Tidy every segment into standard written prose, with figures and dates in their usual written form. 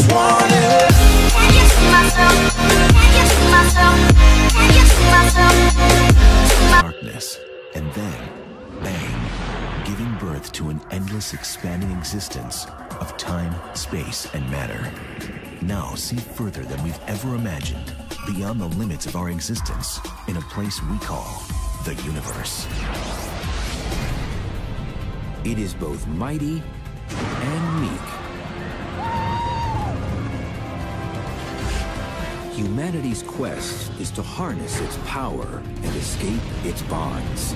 just want it. Can you see myself? Can you see myself? Can you see myself? Darkness, and then, bang, giving birth to an endless expanding existence of time, space, and matter. Now see further than we've ever imagined, beyond the limits of our existence, in a place we call the universe. It is both mighty and meek. Humanity's quest is to harness its power and escape its bonds.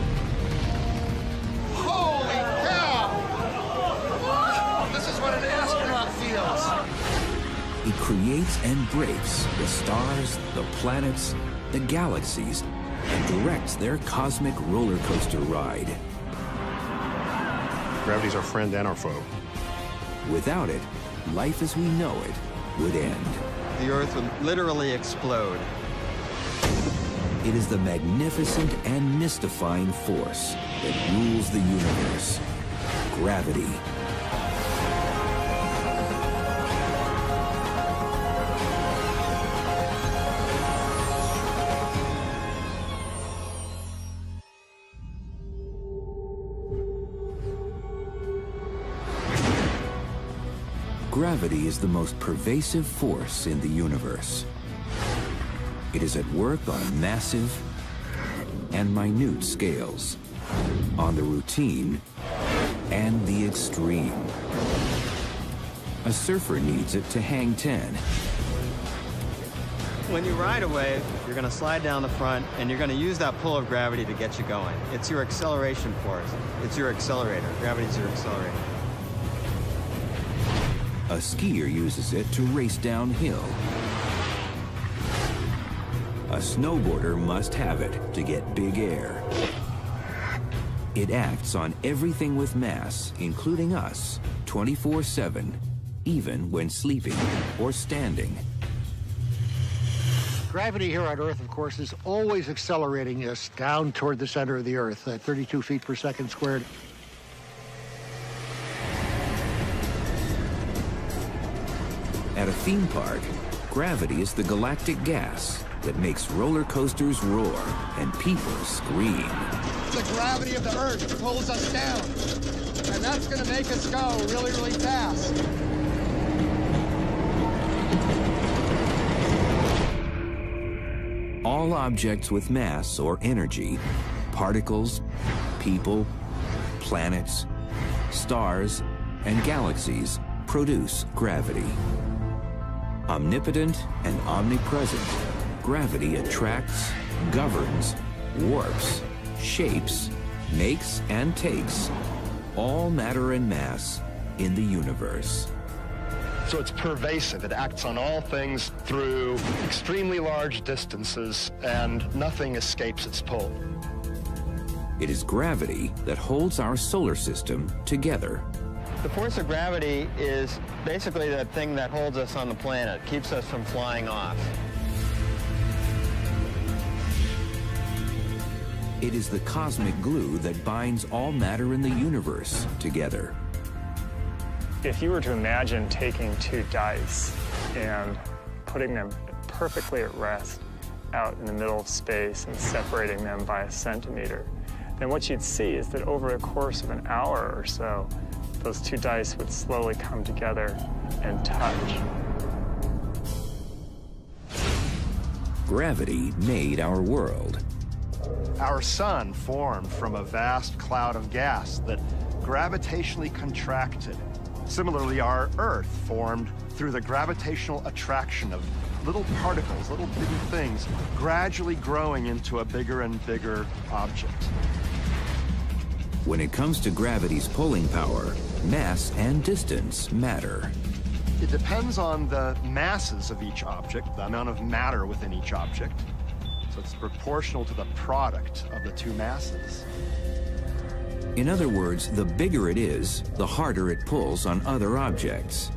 Holy cow! This is what an astronaut feels. It creates and breaks the stars, the planets, the galaxies, and directs their cosmic roller coaster ride. Gravity's our friend and our foe. Without it, life as we know it would end. The Earth would literally explode. It is the magnificent and mystifying force that rules the universe. Gravity. Gravity is the most pervasive force in the universe. It is at work on massive and minute scales, on the routine and the extreme. A surfer needs it to hang 10. When you ride a wave, you're going to slide down the front, and you're going to use that pull of gravity to get you going. It's your acceleration force. It's your accelerator. Gravity's your accelerator. A skier uses it to race downhill. A snowboarder must have it to get big air. It acts on everything with mass, including us, 24/7, even when sleeping or standing. Gravity here on Earth, of course, is always accelerating us down toward the center of the Earth at 32 feet per second squared. At a theme park, gravity is the galactic gas that makes roller coasters roar and people scream. The gravity of the Earth pulls us down, and that's going to make us go really, really fast. All objects with mass or energy, particles, people, planets, stars, and galaxies produce gravity. Omnipotent and omnipresent, gravity attracts, governs, warps, shapes, makes, and takes all matter and mass in the universe. So it's pervasive. It acts on all things through extremely large distances, and nothing escapes its pull. It is gravity that holds our solar system together. The force of gravity is basically the thing that holds us on the planet, keeps us from flying off. It is the cosmic glue that binds all matter in the universe together. If you were to imagine taking two dice and putting them perfectly at rest out in the middle of space and separating them by a centimeter, then what you'd see is that over the course of an hour or so, those two dice would slowly come together and touch. Gravity made our world. Our sun formed from a vast cloud of gas that gravitationally contracted. Similarly, our Earth formed through the gravitational attraction of little particles, little bitty things, gradually growing into a bigger and bigger object. When it comes to gravity's pulling power, mass and distance matter. It depends on the masses of each object, the amount of matter within each object. So it's proportional to the product of the two masses. In other words, the bigger it is, the harder it pulls on other objects.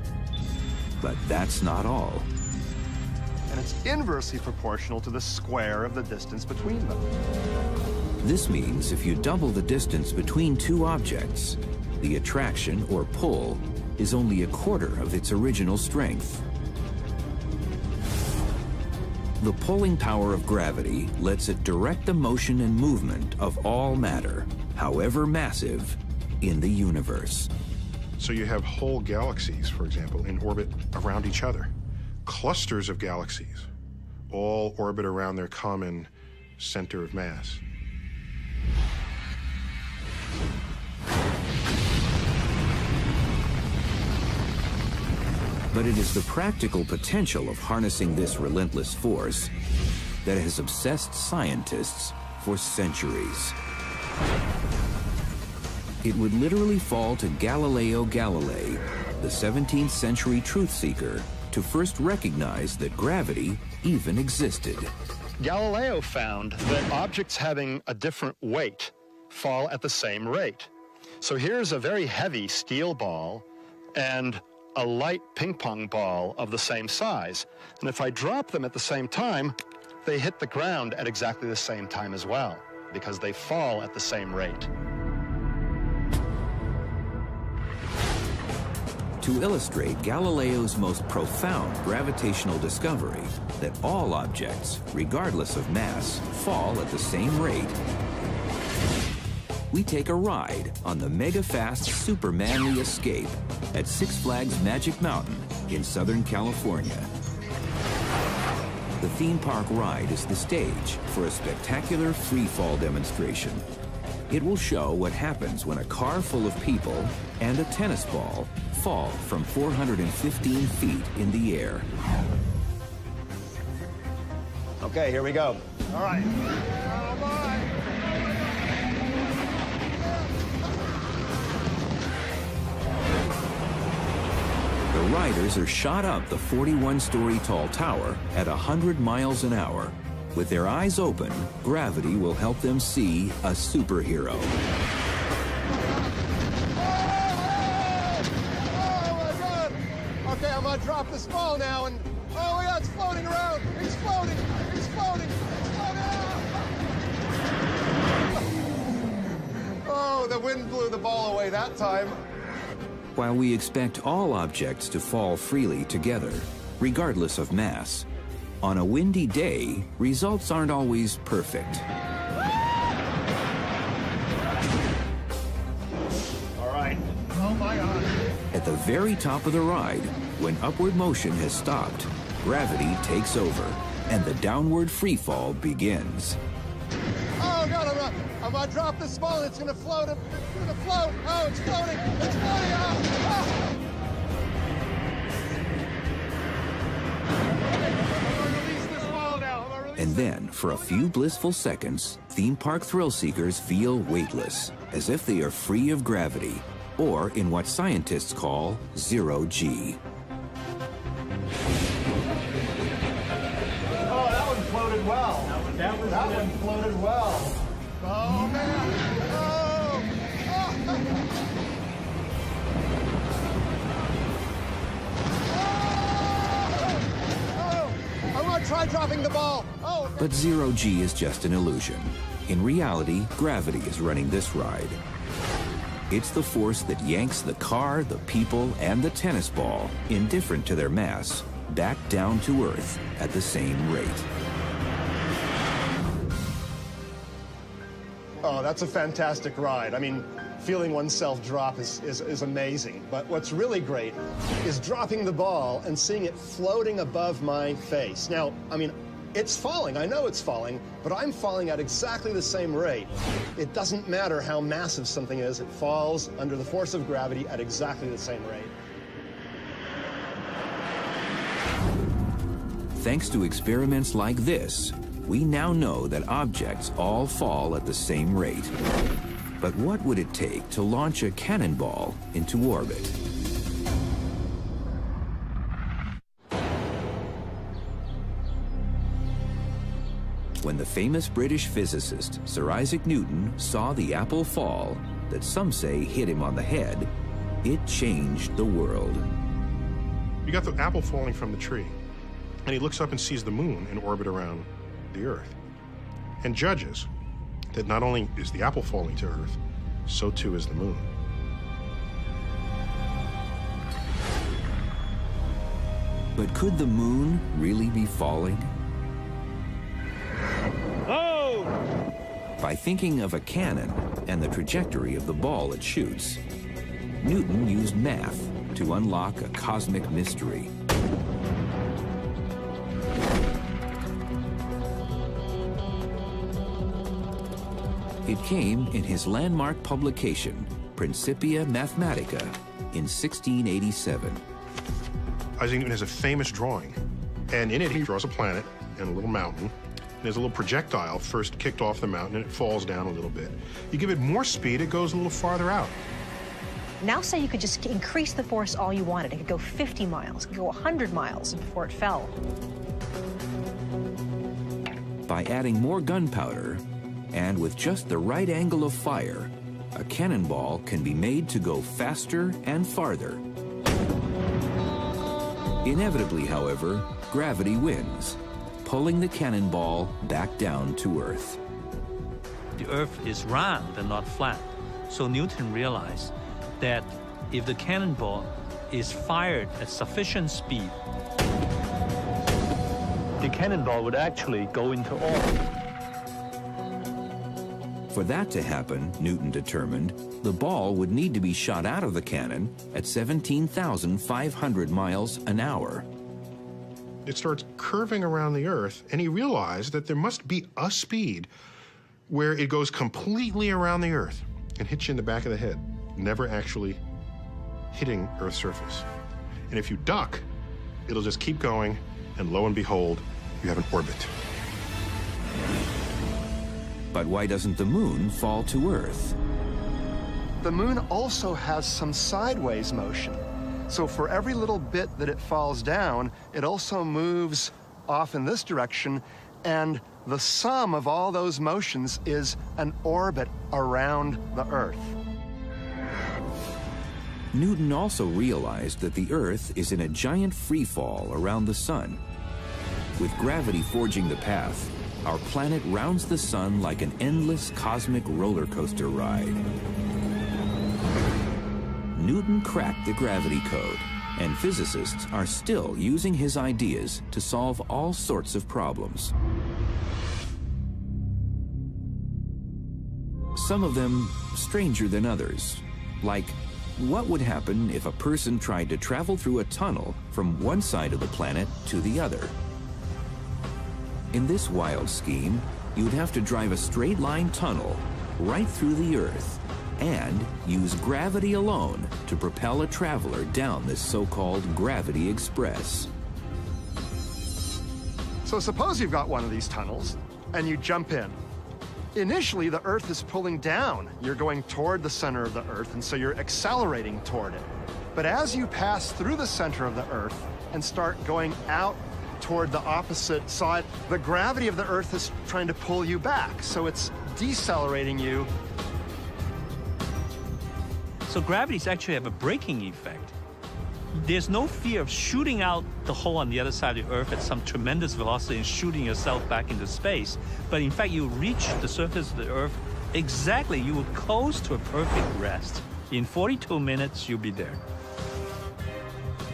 But that's not all. And it's inversely proportional to the square of the distance between them. This means if you double the distance between two objects, the attraction or pull is only a quarter of its original strength. The pulling power of gravity lets it direct the motion and movement of all matter, however massive, in the universe. So you have whole galaxies, for example, in orbit around each other. Clusters of galaxies all orbit around their common center of mass. But it is the practical potential of harnessing this relentless force that has obsessed scientists for centuries. It would literally fall to Galileo Galilei, the 17th century truth seeker, to first recognize that gravity even existed. Galileo found that objects having a different weight fall at the same rate. So here's a very heavy steel ball and a light ping pong ball of the same size. And if I drop them at the same time, they hit the ground at exactly the same time as well, because they fall at the same rate. To illustrate Galileo's most profound gravitational discovery, that all objects, regardless of mass, fall at the same rate, we take a ride on the mega-fast Super Manly Escape at Six Flags Magic Mountain in Southern California. The theme park ride is the stage for a spectacular free-fall demonstration. It will show what happens when a car full of people and a tennis ball fall from 415 feet in the air. Okay, here we go. All right. Oh, my. The riders are shot up the 41-story tall tower at 100 miles an hour. With their eyes open, gravity will help them see a superhero. Oh, my God. Okay, I'm going to drop this ball now, and oh, yeah, it's floating around. It's floating. It's floating. It's floating. Oh, the wind blew the ball away that time. While we expect all objects to fall freely together, regardless of mass, on a windy day, results aren't always perfect. All right. Oh, my God. At the very top of the ride, when upward motion has stopped, gravity takes over, and the downward freefall begins. Oh, God, I'm going to drop this ball, and it's going to float. It's going to float. Oh, it's floating. It's floating. Oh. And then, for a few blissful seconds, theme park thrill seekers feel weightless, as if they are free of gravity, or in what scientists call zero-G. Oh, that one floated well. That one floated well. Oh, man. Oh. Oh. I'm going to try dropping the ball. Oh. But zero-G is just an illusion. In reality, gravity is running this ride. It's the force that yanks the car, the people, and the tennis ball, indifferent to their mass, back down to Earth at the same rate. Oh, that's a fantastic ride. I mean, feeling oneself drop is amazing. But what's really great is dropping the ball and seeing it floating above my face. Now, I mean, it's falling. I know it's falling, but I'm falling at exactly the same rate. It doesn't matter how massive something is. It falls under the force of gravity at exactly the same rate. Thanks to experiments like this, we now know that objects all fall at the same rate. But what would it take to launch a cannonball into orbit? When the famous British physicist Sir Isaac Newton saw the apple fall, that some say hit him on the head, it changed the world. You got the apple falling from the tree, and he looks up and sees the moon in orbit around the Earth, and judges that not only is the apple falling to Earth, so too is the moon. But could the moon really be falling? by thinking of a cannon and the trajectory of the ball it shoots. Newton used math to unlock a cosmic mystery. It came in his landmark publication, Principia Mathematica, in 1687. Isaac Newton has a famous drawing, and in it he draws a planet and a little mountain. And there's a little projectile first kicked off the mountain, and it falls down a little bit. You give it more speed, it goes a little farther out. Now say you could just increase the force all you wanted. It could go 50 miles, it could go 100 miles before it fell. By adding more gunpowder, and with just the right angle of fire, a cannonball can be made to go faster and farther. Inevitably, however, gravity wins, pulling the cannonball back down to Earth. The Earth is round and not flat, so Newton realized that if the cannonball is fired at sufficient speed, the cannonball would actually go into orbit. For that to happen, Newton determined, the ball would need to be shot out of the cannon at 17,500 miles an hour. It starts curving around the Earth, and he realized that there must be a speed where it goes completely around the Earth and hits you in the back of the head, never actually hitting Earth's surface. And if you duck, it'll just keep going, and lo and behold, you have an orbit. But why doesn't the moon fall to Earth? The moon also has some sideways motion. So for every little bit that it falls down, it also moves off in this direction, and the sum of all those motions is an orbit around the Earth. Newton also realized that the Earth is in a giant free fall around the sun. With gravity forging the path, our planet rounds the sun like an endless cosmic roller coaster ride. Newton cracked the gravity code, and physicists are still using his ideas to solve all sorts of problems. Some of them stranger than others, like what would happen if a person tried to travel through a tunnel from one side of the planet to the other? In this wild scheme, you'd have to drive a straight-line tunnel right through the Earth and use gravity alone to propel a traveler down this so-called gravity express. So suppose you've got one of these tunnels, and you jump in. Initially, the Earth is pulling down. You're going toward the center of the Earth, and so you're accelerating toward it. But as you pass through the center of the Earth and start going out toward the opposite side, the gravity of the Earth is trying to pull you back, so it's decelerating you. So gravities actually have a braking effect. There's no fear of shooting out the hole on the other side of the Earth at some tremendous velocity and shooting yourself back into space. But in fact, you reach the surface of the Earth exactly. You will coast to a perfect rest. In 42 minutes, you'll be there.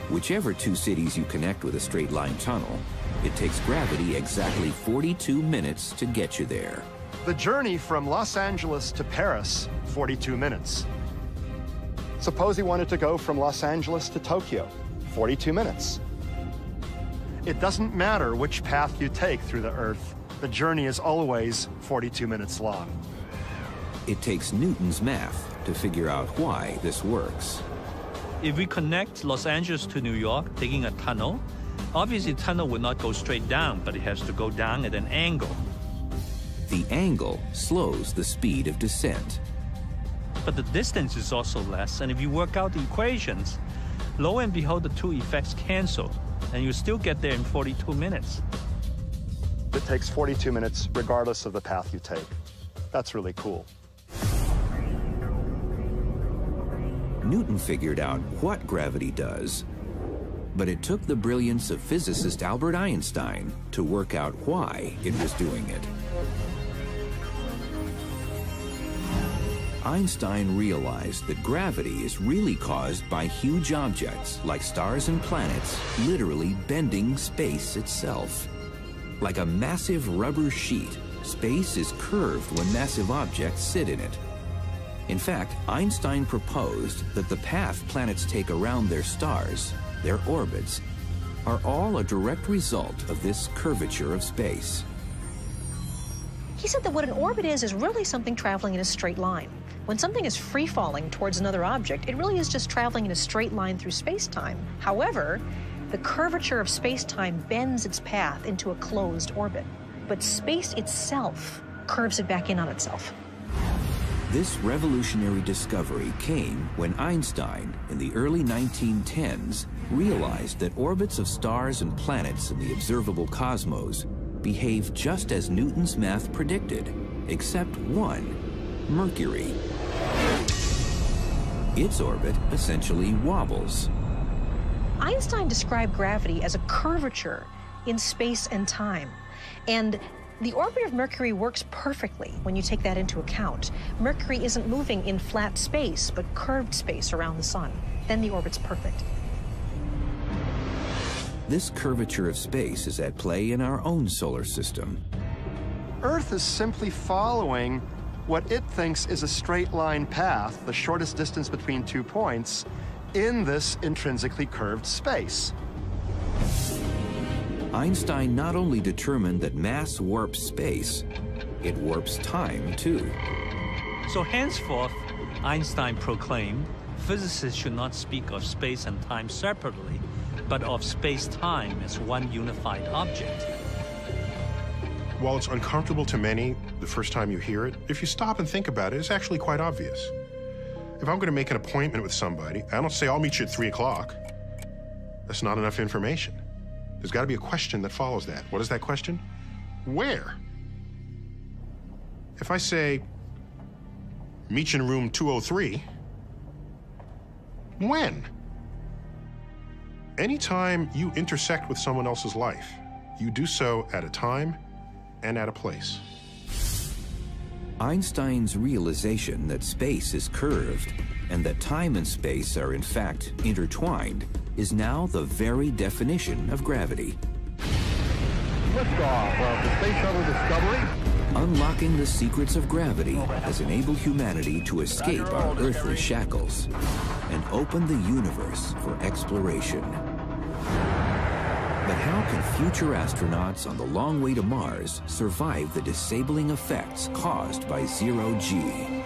Whichever two cities you connect with a straight-line tunnel, it takes gravity exactly 42 minutes to get you there. The journey from Los Angeles to Paris, 42 minutes. Suppose you wanted to go from Los Angeles to Tokyo, 42 minutes. It doesn't matter which path you take through the Earth, the journey is always 42 minutes long. It takes Newton's math to figure out why this works. If we connect Los Angeles to New York, taking a tunnel, obviously the tunnel will not go straight down, but it has to go down at an angle. The angle slows the speed of descent. But the distance is also less, and if you work out the equations, lo and behold, the two effects cancel, and you still get there in 42 minutes. It takes 42 minutes regardless of the path you take. That's really cool. Newton figured out what gravity does, but it took the brilliance of physicist Albert Einstein to work out why it was doing it. Einstein realized that gravity is really caused by huge objects like stars and planets literally bending space itself. Like a massive rubber sheet, space is curved when massive objects sit in it. In fact, Einstein proposed that the path planets take around their stars, their orbits, are all a direct result of this curvature of space. He said that what an orbit is really something traveling in a straight line. When something is free-falling towards another object, it really is just traveling in a straight line through space-time. However, the curvature of space-time bends its path into a closed orbit, but space itself curves it back in on itself. This revolutionary discovery came when Einstein, in the early 1910s, realized that orbits of stars and planets in the observable cosmos behave just as Newton's math predicted, except one, Mercury. Its orbit essentially wobbles. Einstein described gravity as a curvature in space and time, and the orbit of Mercury works perfectly when you take that into account. Mercury isn't moving in flat space, but curved space around the sun. Then the orbit's perfect. This curvature of space is at play in our own solar system. Earth is simply following what it thinks is a straight line path, the shortest distance between 2 points, in this intrinsically curved space. Einstein not only determined that mass warps space, it warps time too. So henceforth, Einstein proclaimed, physicists should not speak of space and time separately, but of space-time as one unified object. While it's uncomfortable to many the first time you hear it, if you stop and think about it, it's actually quite obvious. If I'm going to make an appointment with somebody, I don't say, I'll meet you at 3 o'clock. That's not enough information. There's got to be a question that follows that. What is that question? Where? If I say, meet you in room 203, when? Anytime you intersect with someone else's life, you do so at a time and at a place. Einstein's realization that space is curved and that time and space are in fact intertwined is now the very definition of gravity. Liftoff of the Space Shuttle Discovery. Unlocking the secrets of gravity has enabled humanity to escape our earthly shackles and open the universe for exploration. But how can future astronauts on the long way to Mars survive the disabling effects caused by zero-G?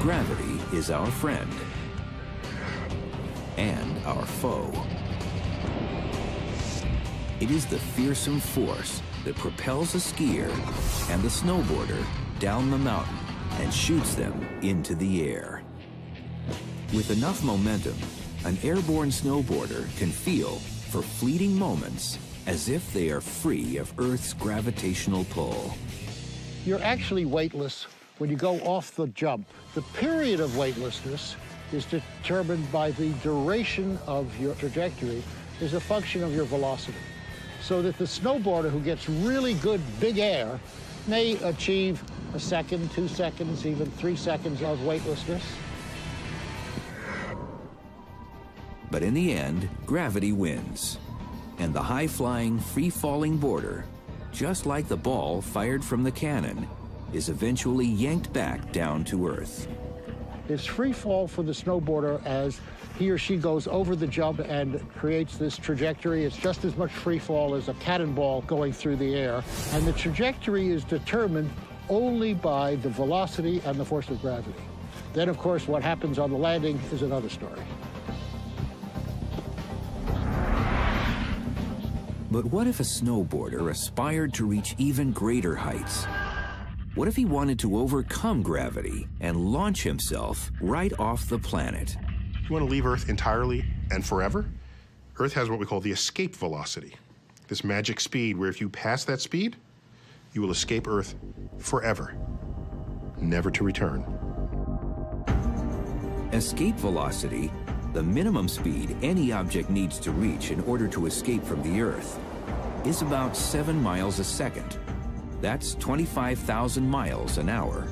Gravity is our friend and our foe. It is the fearsome force that propels a skier and the snowboarder down the mountain and shoots them into the air. With enough momentum, an airborne snowboarder can feel, for fleeting moments, as if they are free of Earth's gravitational pull. You're actually weightless when you go off the jump. The period of weightlessness is determined by the duration of your trajectory is a function of your velocity. So that the snowboarder who gets really good big air may achieve a second, 2 seconds, even 3 seconds of weightlessness. But in the end, gravity wins. And the high-flying, free-falling boarder, just like the ball fired from the cannon, is eventually yanked back down to Earth. It's free fall for the snowboarder as he or she goes over the jump and creates this trajectory. It's just as much free fall as a cannonball going through the air. And the trajectory is determined only by the velocity and the force of gravity. Then, of course, what happens on the landing is another story. But what if a snowboarder aspired to reach even greater heights? What if he wanted to overcome gravity and launch himself right off the planet? You want to leave Earth entirely and forever? Earth has what we call the escape velocity, this magic speed where if you pass that speed, you will escape Earth forever, never to return. Escape velocity, the minimum speed any object needs to reach in order to escape from the Earth, is about 7 miles a second. That's 25,000 miles an hour.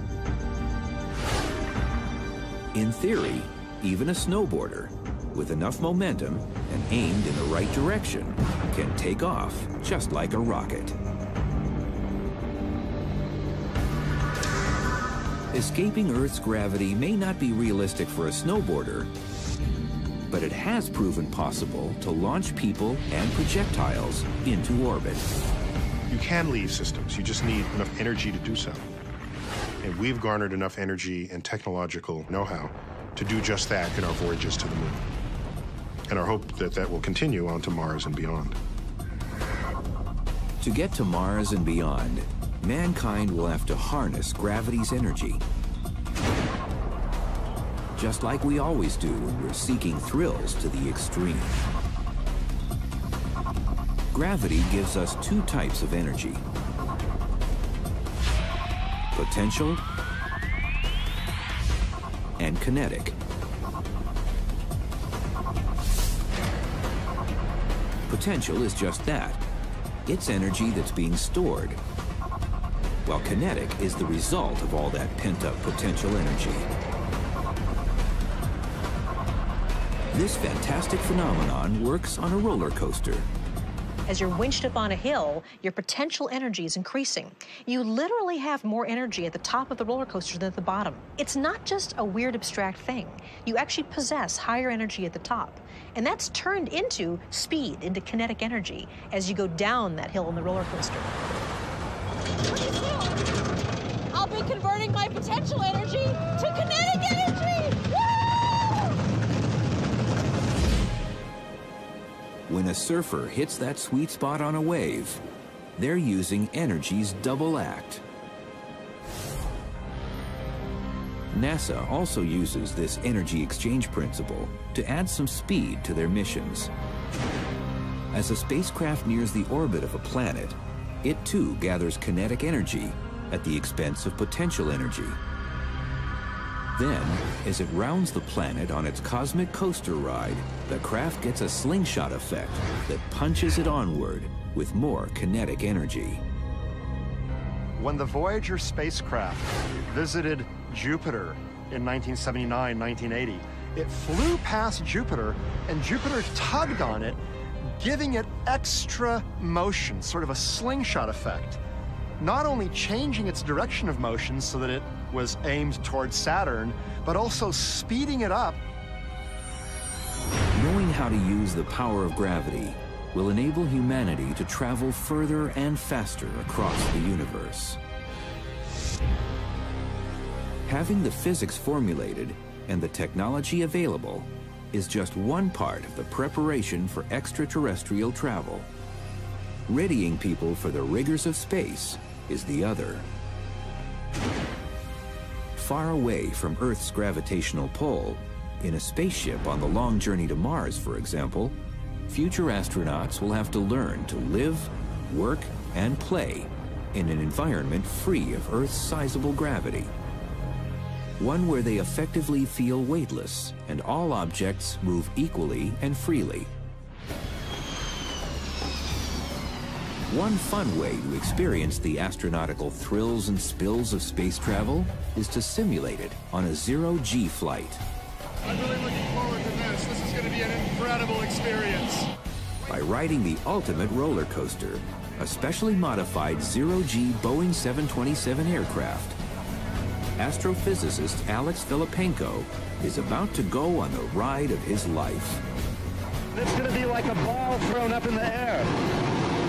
In theory, even a snowboarder with enough momentum and aimed in the right direction can take off just like a rocket. Escaping Earth's gravity may not be realistic for a snowboarder, but it has proven possible to launch people and projectiles into orbit. You can leave systems, you just need enough energy to do so. And we've garnered enough energy and technological know-how to do just that in our voyages to the moon. And our hope that that will continue on to Mars and beyond. To get to Mars and beyond, mankind will have to harness gravity's energy. Just like we always do when we're seeking thrills to the extreme. Gravity gives us two types of energy: potential and kinetic. Potential is just that. It's energy that's being stored, while kinetic is the result of all that pent-up potential energy. This fantastic phenomenon works on a roller coaster. As you're winched up on a hill, your potential energy is increasing. You literally have more energy at the top of the roller coaster than at the bottom. It's not just a weird abstract thing. You actually possess higher energy at the top. And that's turned into speed, into kinetic energy, as you go down that hill on the roller coaster. I'll be converting my potential energy to kinetic energy! Woo! When a surfer hits that sweet spot on a wave, they're using energy's double act. NASA also uses this energy exchange principle to add some speed to their missions. As a spacecraft nears the orbit of a planet, it too gathers kinetic energy at the expense of potential energy. Then, as it rounds the planet on its cosmic coaster ride, the craft gets a slingshot effect that punches it onward with more kinetic energy. When the Voyager spacecraft visited Jupiter in 1979, 1980, it flew past Jupiter, and Jupiter tugged on it, giving it extra motion, sort of a slingshot effect. Not only changing its direction of motion so that it was aimed towards Saturn, but also speeding it up. Knowing how to use the power of gravity will enable humanity to travel further and faster across the universe. Having the physics formulated and the technology available is just one part of the preparation for extraterrestrial travel. Readying people for the rigors of space is the other. Far away from Earth's gravitational pull, in a spaceship on the long journey to Mars, for example, future astronauts will have to learn to live, work, and play in an environment free of Earth's sizable gravity. One where they effectively feel weightless and all objects move equally and freely. One fun way to experience the astronautical thrills and spills of space travel is to simulate it on a zero-G flight. I'm really looking forward to this. This is going to be an incredible experience. By riding the ultimate roller coaster, a specially modified zero-G Boeing 727 aircraft, astrophysicist Alex Filipenko is about to go on the ride of his life. It's going to be like a ball thrown up in the air.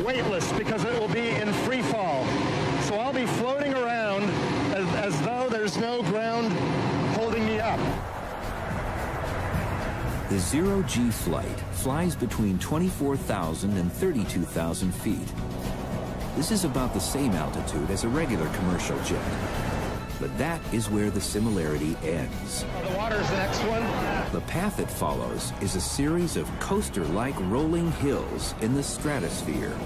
Weightless, because it will be in free fall. So I'll be floating around as though there's no ground holding me up. The zero-G flight flies between 24,000 and 32,000 feet. This is about the same altitude as a regular commercial jet. But that is where the similarity ends. The water's the next one. The path it follows is a series of coaster-like rolling hills in the stratosphere.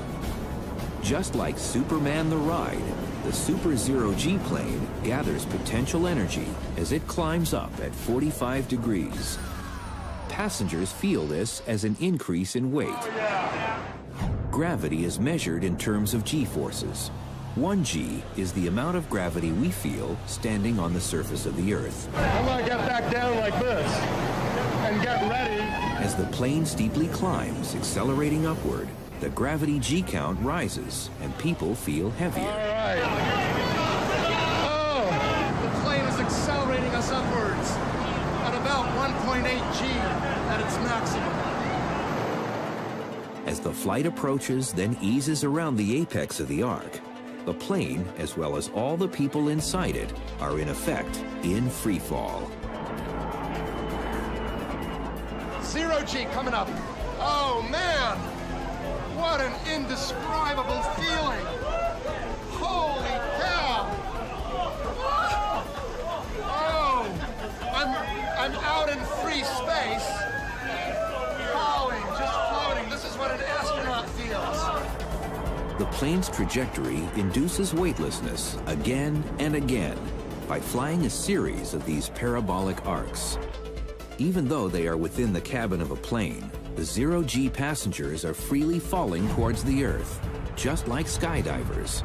Just like Superman the Ride, the Super Zero-G plane gathers potential energy as it climbs up at 45 degrees. Passengers feel this as an increase in weight. Gravity is measured in terms of G-forces. 1G is the amount of gravity we feel standing on the surface of the Earth. I'm gonna get back down like this and get ready. As the plane steeply climbs, accelerating upward, the gravity G count rises and people feel heavier. All right. Oh, The plane is accelerating us upwards at about 1.8 G at its maximum. As the flight approaches, then eases around the apex of the arc, the plane, as well as all the people inside it, are in effect in free fall. 0 G coming up. Oh man, what an indescribable feeling. Holy cow. Oh, I'm out in free space. Falling, just floating. This is what an astronaut feels. The plane's trajectory induces weightlessness again and again by flying a series of these parabolic arcs. Even though they are within the cabin of a plane, the 0G passengers are freely falling towards the Earth, just like skydivers.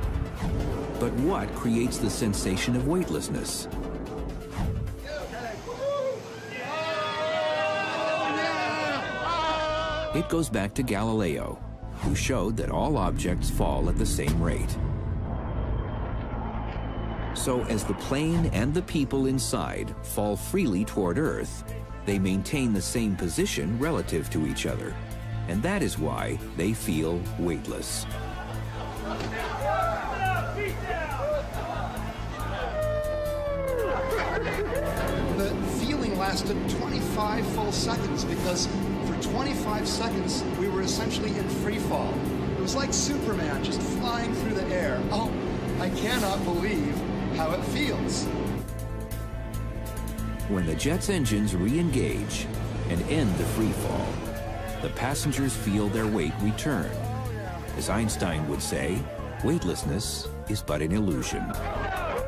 But what creates the sensation of weightlessness? It goes back to Galileo, who showed that all objects fall at the same rate. So as the plane and the people inside fall freely toward Earth, they maintain the same position relative to each other. And that is why they feel weightless. The feeling lasted 25 full seconds because for 25 seconds we were essentially in free fall. It was like Superman just flying through the air. Oh, I cannot believe how it feels. When the jet's engines re-engage and end the free fall, the passengers feel their weight return. As Einstein would say, weightlessness is but an illusion. Oh,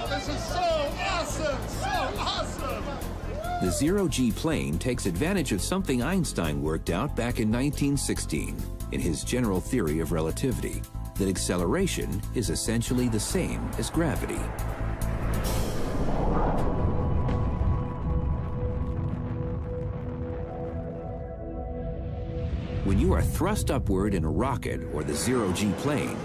this is so awesome! So awesome! The 0G plane takes advantage of something Einstein worked out back in 1916 in his general theory of relativity, that acceleration is essentially the same as gravity. When you are thrust upward in a rocket or the 0G plane,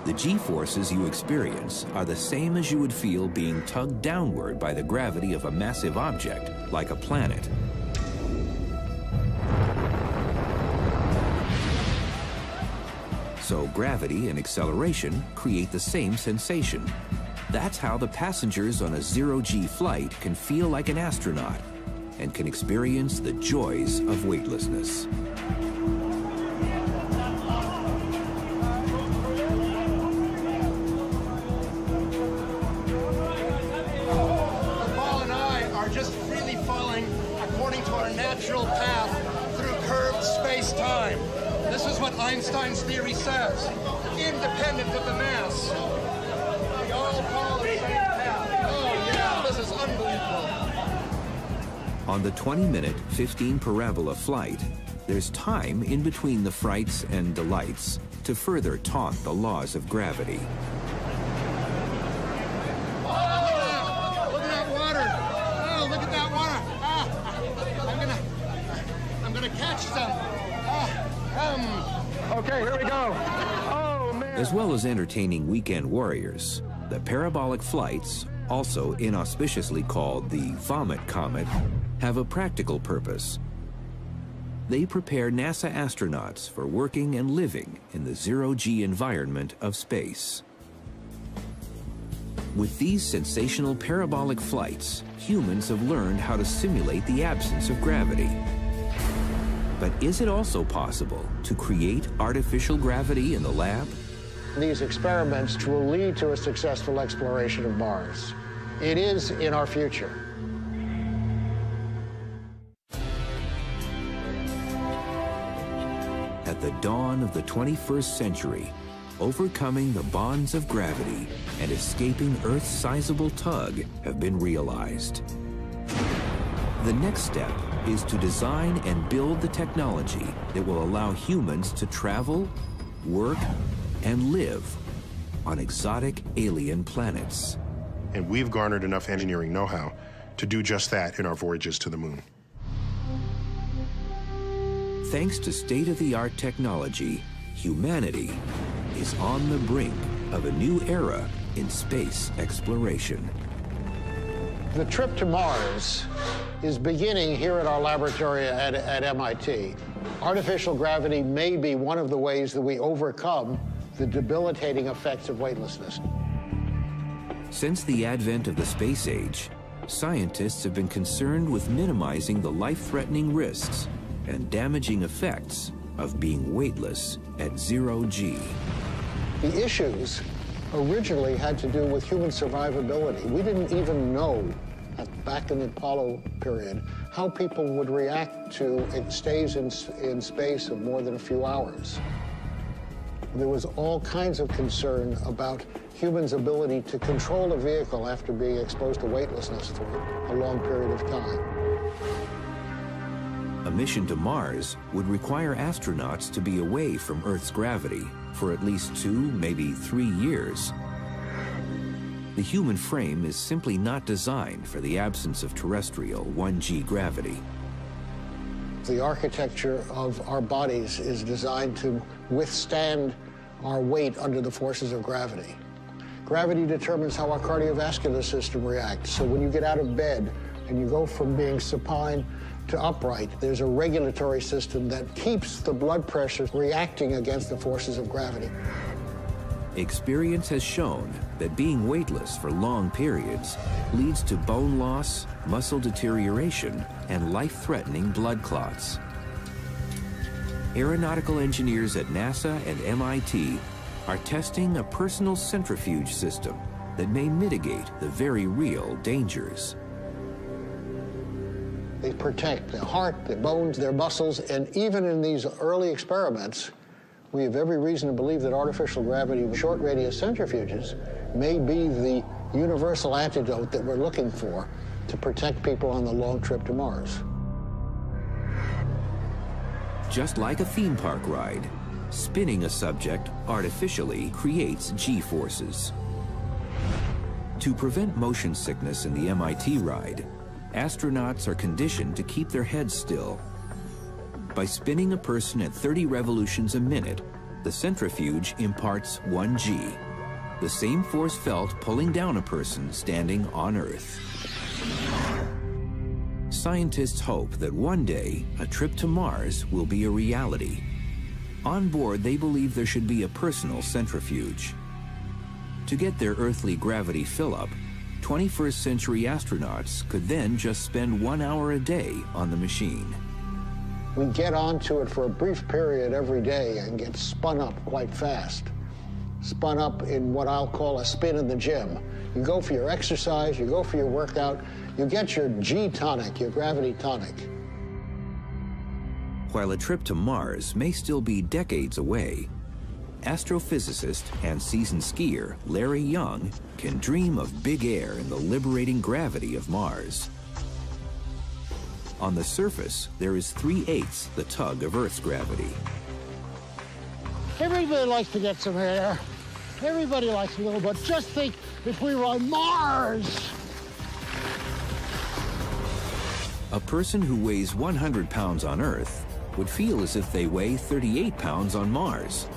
the G-forces you experience are the same as you would feel being tugged downward by the gravity of a massive object, like a planet. So gravity and acceleration create the same sensation. That's how the passengers on a 0G flight can feel like an astronaut and can experience the joys of weightlessness. Path through curved space-time. This is what Einstein's theory says, independent of the mass. We all follow the same path. Oh yeah, this is unbelievable. On the 20-minute, 15 parabola flight, there's time in between the frights and delights to further taunt the laws of gravity. Okay, here we go. Oh, man. As well as entertaining weekend warriors, the parabolic flights, also inauspiciously called the Vomit Comet, have a practical purpose. They prepare NASA astronauts for working and living in the 0G environment of space. With these sensational parabolic flights, humans have learned how to simulate the absence of gravity. But is it also possible to create artificial gravity in the lab? These experiments will lead to a successful exploration of Mars. It is in our future. At the dawn of the 21st century, overcoming the bonds of gravity and escaping Earth's sizable tug have been realized. The next step is to design and build the technology that will allow humans to travel, work, and live on exotic alien planets. And we've garnered enough engineering know-how to do just that in our voyages to the moon. Thanks to state-of-the-art technology, humanity is on the brink of a new era in space exploration. The trip to Mars is beginning here at our laboratory at MIT. Artificial gravity may be one of the ways that we overcome the debilitating effects of weightlessness. Since the advent of the space age, scientists have been concerned with minimizing the life-threatening risks and damaging effects of being weightless at 0 G. The issues originally had to do with human survivability. We didn't even know, back in the Apollo period, how people would react to stays in space of more than a few hours. There was all kinds of concern about humans' ability to control a vehicle after being exposed to weightlessness for a long period of time. A mission to Mars would require astronauts to be away from Earth's gravity for at least 2, maybe 3 years. The human frame is simply not designed for the absence of terrestrial 1G gravity. The architecture of our bodies is designed to withstand our weight under the forces of gravity. Gravity determines how our cardiovascular system reacts. So when you get out of bed and you go from being supine to upright, there's a regulatory system that keeps the blood pressure reacting against the forces of gravity. Experience has shown that being weightless for long periods leads to bone loss, muscle deterioration, and life-threatening blood clots. Aeronautical engineers at NASA and MIT are testing a personal centrifuge system that may mitigate the very real dangers. They protect their heart, their bones, their muscles, and even in these early experiments, we have every reason to believe that artificial gravity with short radius centrifuges may be the universal antidote that we're looking for to protect people on the long trip to Mars. Just like a theme park ride, spinning a subject artificially creates G-forces. To prevent motion sickness in the MIT ride, astronauts are conditioned to keep their heads still. By spinning a person at 30 revolutions a minute, the centrifuge imparts 1G, the same force felt pulling down a person standing on Earth. Scientists hope that one day a trip to Mars will be a reality. On board, they believe there should be a personal centrifuge. To get their earthly gravity fill-up, 21st century astronauts could then just spend 1 hour a day on the machine. We get onto it for a brief period every day and get spun up quite fast. Spun up in what I'll call a spin in the gym. You go for your exercise, you go for your workout, you get your G tonic, your gravity tonic. While a trip to Mars may still be decades away, astrophysicist and seasoned skier Larry Young can dream of big air and the liberating gravity of Mars. On the surface, there is 3/8 the tug of Earth's gravity. Everybody likes to get some air. Everybody likes a little, but just think if we were on Mars. A person who weighs 100 pounds on Earth would feel as if they weigh 38 pounds on Mars.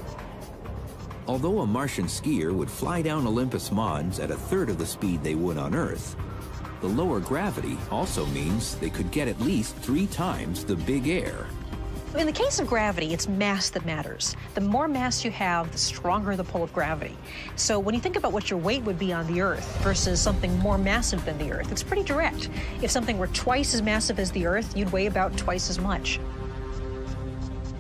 Although a Martian skier would fly down Olympus Mons at 1/3 of the speed they would on Earth, the lower gravity also means they could get at least 3 times the big air. In the case of gravity, it's mass that matters. The more mass you have, the stronger the pull of gravity. So when you think about what your weight would be on the Earth versus something more massive than the Earth, it's pretty direct. If something were twice as massive as the Earth, you'd weigh about twice as much.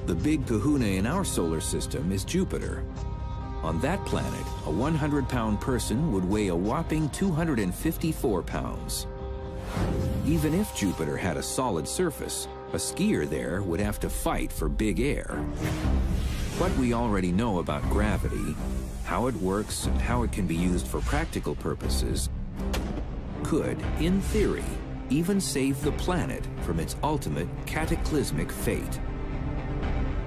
The big kahuna in our solar system is Jupiter. On that planet, a 100-pound person would weigh a whopping 254 pounds. Even if Jupiter had a solid surface, a skier there would have to fight for big air. What we already know about gravity, how it works and how it can be used for practical purposes, could, in theory, even save the planet from its ultimate cataclysmic fate.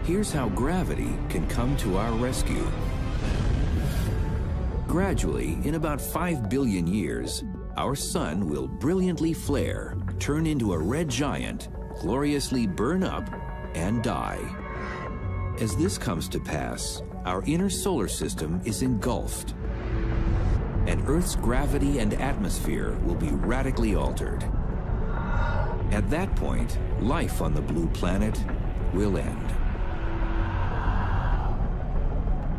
Here's how gravity can come to our rescue. Gradually, in about 5 billion years, our sun will brilliantly flare, turn into a red giant, gloriously burn up, and die. As this comes to pass, our inner solar system is engulfed, and Earth's gravity and atmosphere will be radically altered. At that point, life on the blue planet will end.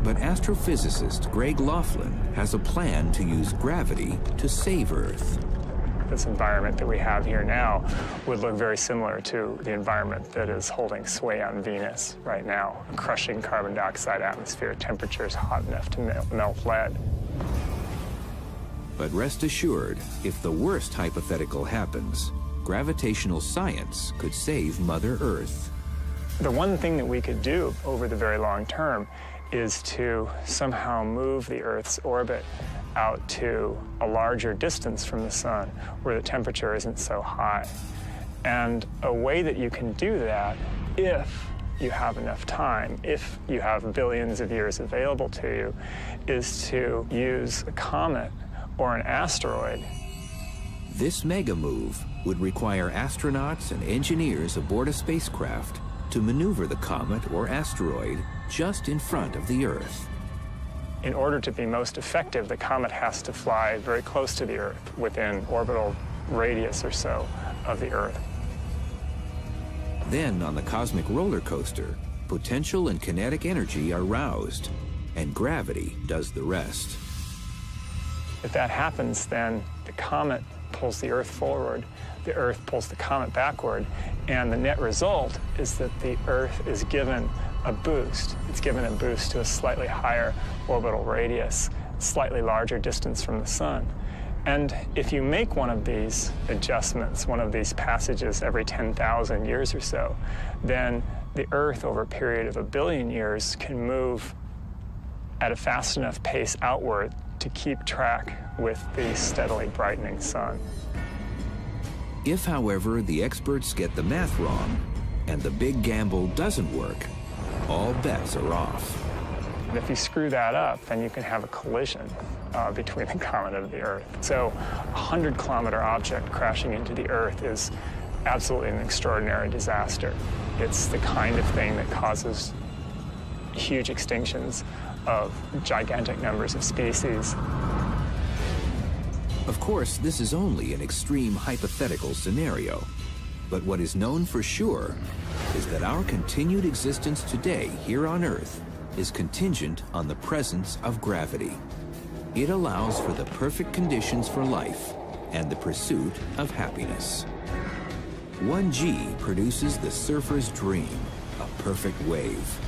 But astrophysicist Greg Laughlin has a plan to use gravity to save Earth. This environment that we have here now would look very similar to the environment that is holding sway on Venus right now. A crushing carbon dioxide atmosphere, temperatures hot enough to melt lead. But rest assured, if the worst hypothetical happens, gravitational science could save Mother Earth. The one thing that we could do over the very long term is to somehow move the Earth's orbit out to a larger distance from the sun where the temperature isn't so high. And a way that you can do that, if you have enough time, if you have billions of years available to you, is to use a comet or an asteroid. This mega move would require astronauts and engineers aboard a spacecraft to maneuver the comet or asteroid just in front of the Earth. In order to be most effective, the comet has to fly very close to the Earth, within orbital radius or so of the Earth. Then, on the cosmic roller coaster, potential and kinetic energy are roused, and gravity does the rest. If that happens, then the comet pulls the Earth forward, the Earth pulls the comet backward, and the net result is that the Earth is given a boost. It's given a boost to a slightly higher orbital radius, slightly larger distance from the sun. And if you make one of these adjustments, one of these passages every 10,000 years or so, then the Earth over a period of 1 billion years can move at a fast enough pace outward to keep track with the steadily brightening sun. If, however, the experts get the math wrong and the big gamble doesn't work, all bets are off. And if you screw that up, then you can have a collision between the comet and the Earth. So a 100-kilometer object crashing into the Earth is absolutely an extraordinary disaster. It's the kind of thing that causes huge extinctions of gigantic numbers of species. Of course, this is only an extreme hypothetical scenario. But what is known for sure is that our continued existence today here on Earth is contingent on the presence of gravity. It allows for the perfect conditions for life and the pursuit of happiness. 1G produces the surfer's dream, a perfect wave.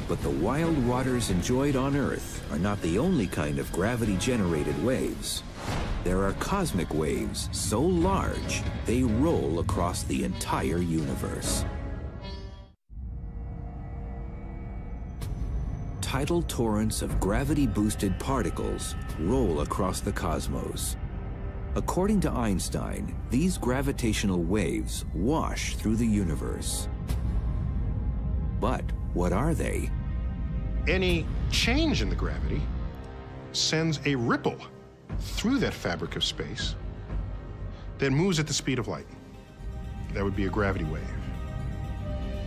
But the wild waters enjoyed on Earth are not the only kind of gravity-generated waves. There are cosmic waves so large, they roll across the entire universe. Tidal torrents of gravity-boosted particles roll across the cosmos. According to Einstein, these gravitational waves wash through the universe. But what are they? Any change in the gravity sends a ripple through that fabric of space that moves at the speed of light. That would be a gravity wave.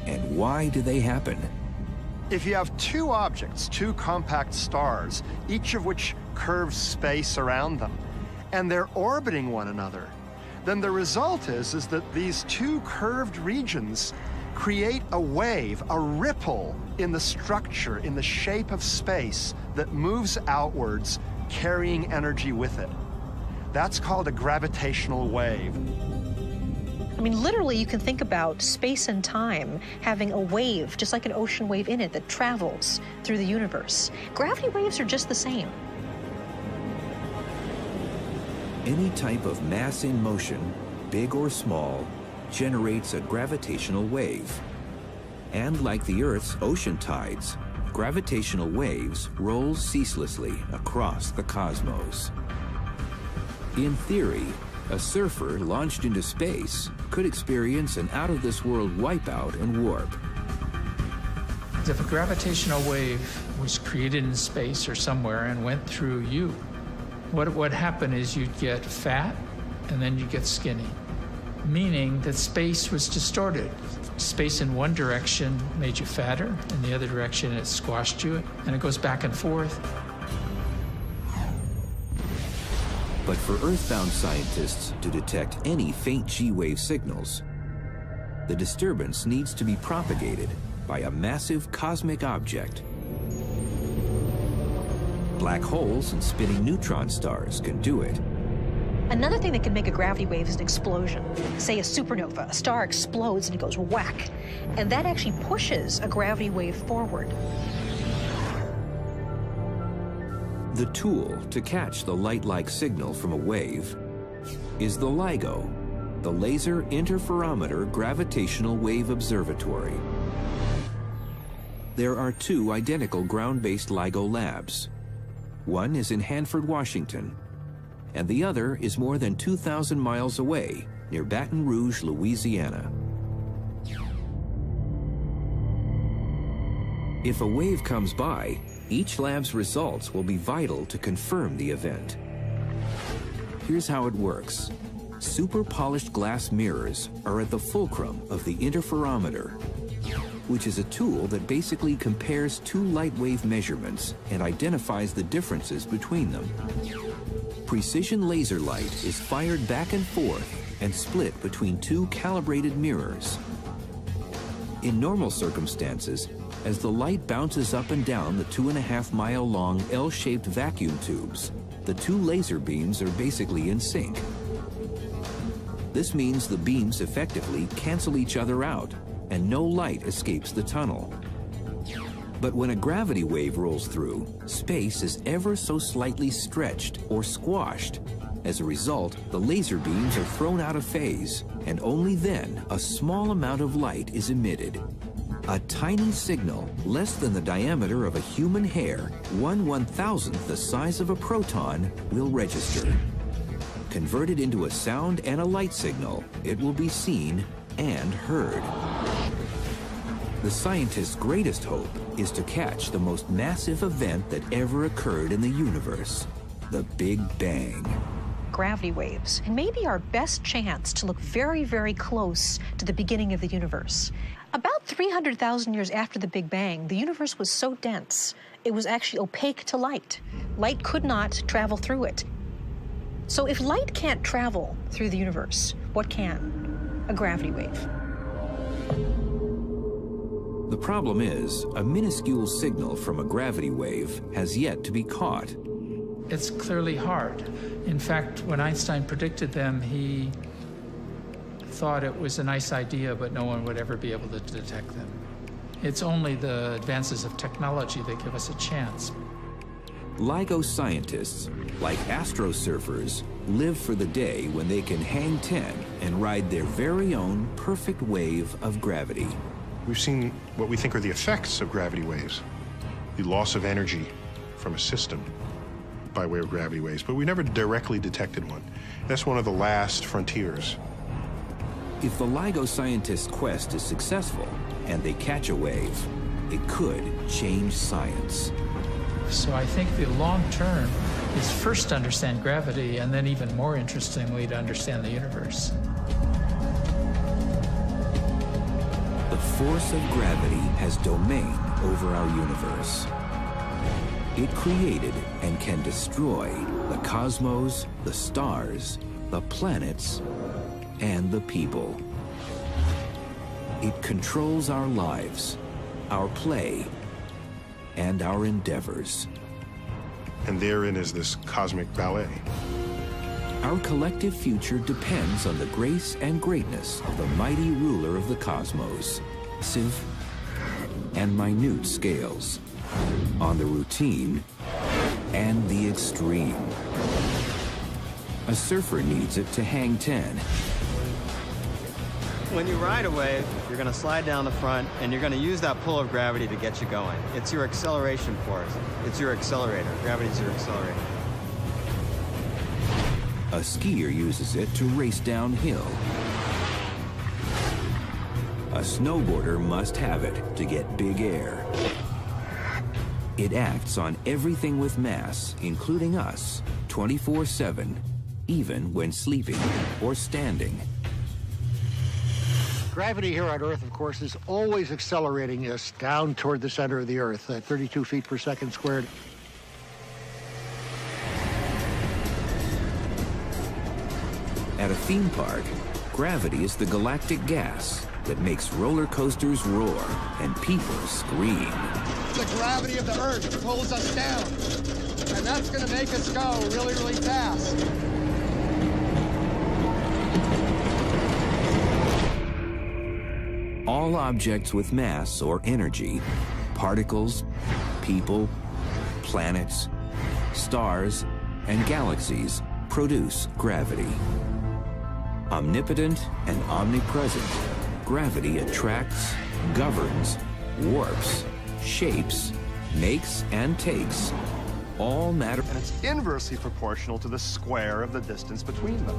And why do they happen? If you have two objects, two compact stars, each of which curves space around them, and they're orbiting one another, then the result is that these two curved regions create a wave, a ripple in the structure, in the shape of space that moves outwards, carrying energy with it. That's called a gravitational wave. I mean, literally, you can think about space and time having a wave, just like an ocean wave in it, that travels through the universe. Gravity waves are just the same. Any type of mass in motion, big or small, generates a gravitational wave. And like the Earth's ocean tides, gravitational waves roll ceaselessly across the cosmos. In theory, A surfer launched into space could experience an out-of-this-world wipeout and warp. If a gravitational wave was created in space or somewhere and went through you, what would happen is you'd get fat and then you'd get skinny, meaning that space was distorted. Space in one direction made you fatter, in the other direction it squashed you, and it goes back and forth. But for Earthbound scientists to detect any faint G-wave signals, the disturbance needs to be propagated by a massive cosmic object. Black holes and spinning neutron stars can do it. Another thing that can make a gravity wave is an explosion. Say a supernova, a star explodes and it goes whack, and that actually pushes a gravity wave forward. The tool to catch the light-like signal from a wave is the LIGO, the Laser Interferometer Gravitational Wave Observatory. There are two identical ground-based LIGO labs. One is in Hanford, Washington, and the other is more than 2,000 miles away near Baton Rouge, Louisiana. If a wave comes by, each lab's results will be vital to confirm the event. Here's how it works. Super polished glass mirrors are at the fulcrum of the interferometer, which is a tool that basically compares two light wave measurements and identifies the differences between them. Precision laser light is fired back and forth and split between two calibrated mirrors. In normal circumstances, as the light bounces up and down the 2.5-mile-long L-shaped vacuum tubes, the two laser beams are basically in sync. This means the beams effectively cancel each other out, and no light escapes the tunnel. But when a gravity wave rolls through, space is ever so slightly stretched or squashed. As a result, the laser beams are thrown out of phase, and only then a small amount of light is emitted. A tiny signal, less than the diameter of a human hair, 1/1000th the size of a proton, will register. Converted into a sound and a light signal, it will be seen and heard. The scientists' greatest hope is to catch the most massive event that ever occurred in the universe, the Big Bang. Gravity waves may be our best chance to look very, very close to the beginning of the universe. About 300,000 years after the Big Bang, the universe was so dense, it was actually opaque to light. Light could not travel through it. So if light can't travel through the universe, what can? A gravity wave. The problem is, a minuscule signal from a gravity wave has yet to be caught. It's clearly hard. In fact, when Einstein predicted them, he thought it was a nice idea, but no one would ever be able to detect them. It's only the advances of technology that give us a chance. LIGO scientists, like astrosurfers, live for the day when they can hang 10 and ride their very own perfect wave of gravity. We've seen what we think are the effects of gravity waves, the loss of energy from a system by way of gravity waves, but we never directly detected one. That's one of the last frontiers. If the LIGO scientists' quest is successful and they catch a wave, it could change science. So I think the long term is first to understand gravity, and then even more interestingly, to understand the universe. The force of gravity has domain over our universe. It created and can destroy the cosmos, the stars, the planets, and the people. It controls our lives, our play, and our endeavors. And therein is this cosmic ballet. Our collective future depends on the grace and greatness of the mighty ruler of the cosmos, massive and minute scales, on the routine and the extreme. A surfer needs it to hang 10. When you ride a wave, you're going to slide down the front, and you're going to use that pull of gravity to get you going. It's your acceleration force. It's your accelerator. Gravity's your accelerator. A skier uses it to race downhill. A snowboarder must have it to get big air. It acts on everything with mass, including us, 24/7, even when sleeping or standing. Gravity here on Earth, of course, is always accelerating us down toward the center of the Earth, at 32 feet per second squared. At a theme park, gravity is the galactic gas that makes roller coasters roar and people scream. The gravity of the Earth pulls us down, and that's going to make us go really, really fast. All objects with mass or energy, particles, people, planets, stars, and galaxies produce gravity. Omnipotent and omnipresent, gravity attracts, governs, warps, shapes, makes, and takes all matter. And it's inversely proportional to the square of the distance between them.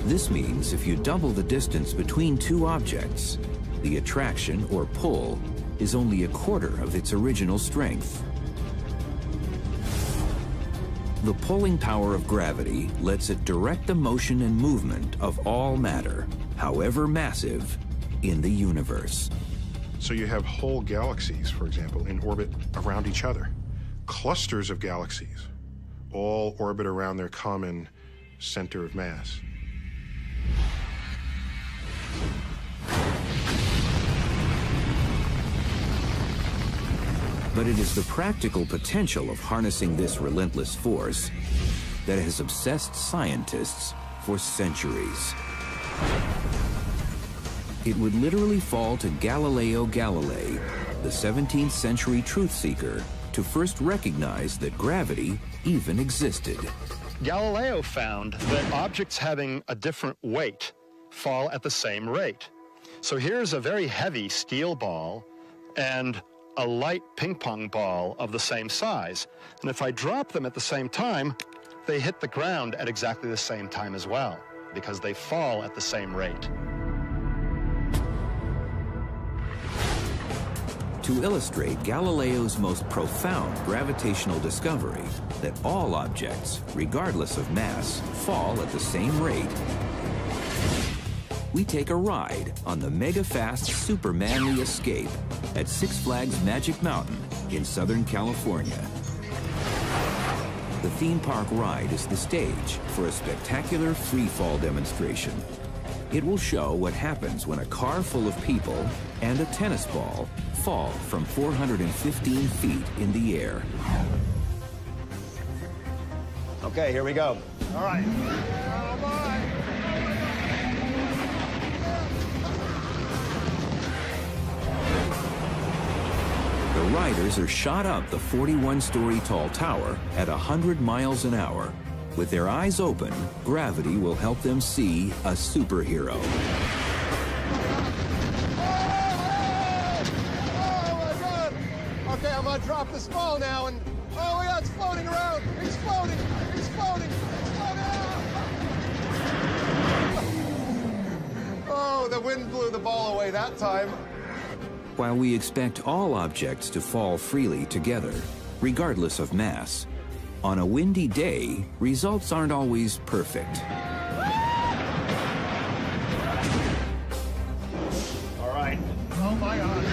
This means if you double the distance between two objects, the attraction or pull is only a quarter of its original strength. The pulling power of gravity lets it direct the motion and movement of all matter, however massive, in the universe. So you have whole galaxies, for example, in orbit around each other. Clusters of galaxies all orbit around their common center of mass. But it is the practical potential of harnessing this relentless force that has obsessed scientists for centuries. It would literally fall to Galileo Galilei, the 17th century truth seeker, to first recognize that gravity even existed. Galileo found that objects having a different weight fall at the same rate. So here's a very heavy steel ball and a light ping pong ball of the same size. And if I drop them at the same time, they hit the ground at exactly the same time as well, because they fall at the same rate. To illustrate Galileo's most profound gravitational discovery, that all objects, regardless of mass, fall at the same rate, we take a ride on the mega-fast Super Manly Escape at Six Flags Magic Mountain in Southern California. The theme park ride is the stage for a spectacular free-fall demonstration. It will show what happens when a car full of people and a tennis ball fall from 415 feet in the air. Okay, here we go. All right. The riders are shot up the 41-story tall tower at 100 miles an hour. With their eyes open, gravity will help them see a superhero. Oh my God! Okay, I'm gonna drop this ball now, and oh yeah, it's floating around. It's floating. It's floating. It's floating. Oh, the wind blew the ball away that time. While we expect all objects to fall freely together, regardless of mass, on a windy day, results aren't always perfect. All right. Oh my God.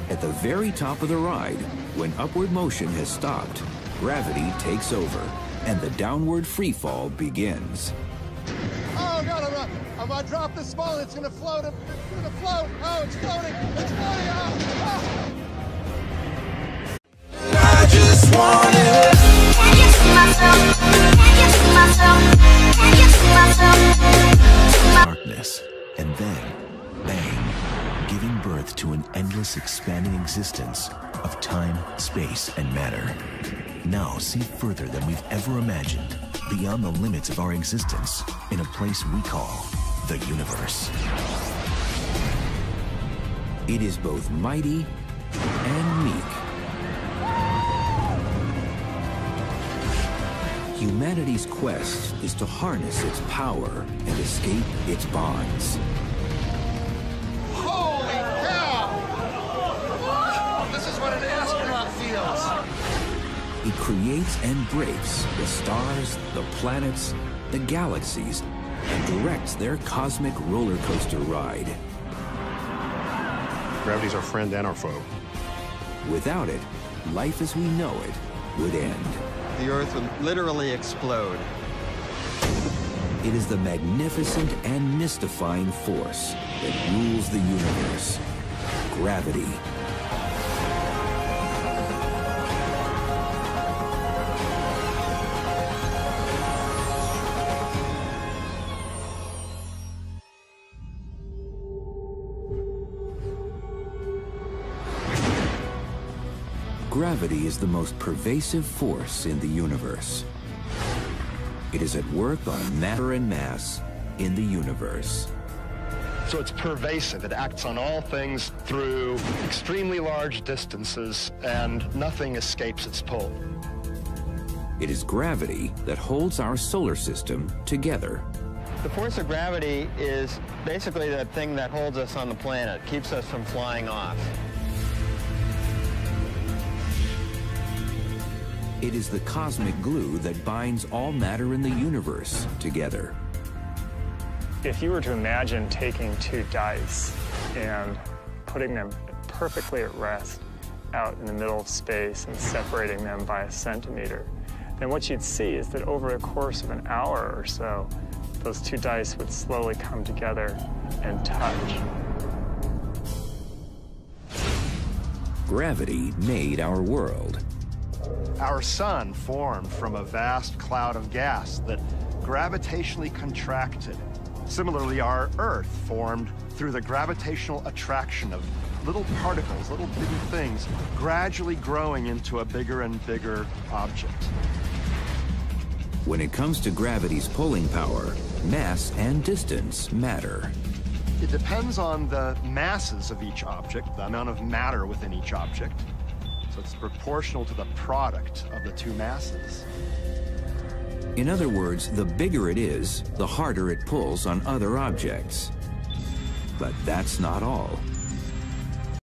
At the very top of the ride, when upward motion has stopped, gravity takes over, and the downward freefall begins. Oh God, I'm gonna drop this ball. It's gonna float. It's gonna float. Oh, it's floating. It's floating. Oh. I just want it. Can you see myself? Can you see myself? Can you see myself? Darkness, and then, bang, giving birth to an endless expanding existence of time, space, and matter. Now see further than we've ever imagined, beyond the limits of our existence, in a place we call the universe. It is both mighty and meek. Humanity's quest is to harness its power and escape its bonds. Holy cow! This is what an astronaut feels. It creates and breaks the stars, the planets, the galaxies, and directs their cosmic roller coaster ride. Gravity's our friend and our foe. Without it, life as we know it would end. The Earth would literally explode. It is the magnificent and mystifying force that rules the universe. Gravity. Gravity is the most pervasive force in the universe. It is at work on matter and mass in the universe. So it's pervasive. It acts on all things through extremely large distances, and nothing escapes its pull. It is gravity that holds our solar system together. The force of gravity is basically the thing that holds us on the planet, keeps us from flying off. It is the cosmic glue that binds all matter in the universe together. If you were to imagine taking two dice and putting them perfectly at rest out in the middle of space and separating them by a centimeter, then what you'd see is that over the course of an hour or so, those two dice would slowly come together and touch. Gravity made our world. Our sun formed from a vast cloud of gas that gravitationally contracted. Similarly, our Earth formed through the gravitational attraction of little particles, little bitty things, gradually growing into a bigger and bigger object. When it comes to gravity's pulling power, mass and distance matter. It depends on the masses of each object, the amount of matter within each object. So it's proportional to the product of the two masses. In other words, the bigger it is, the harder it pulls on other objects. But that's not all.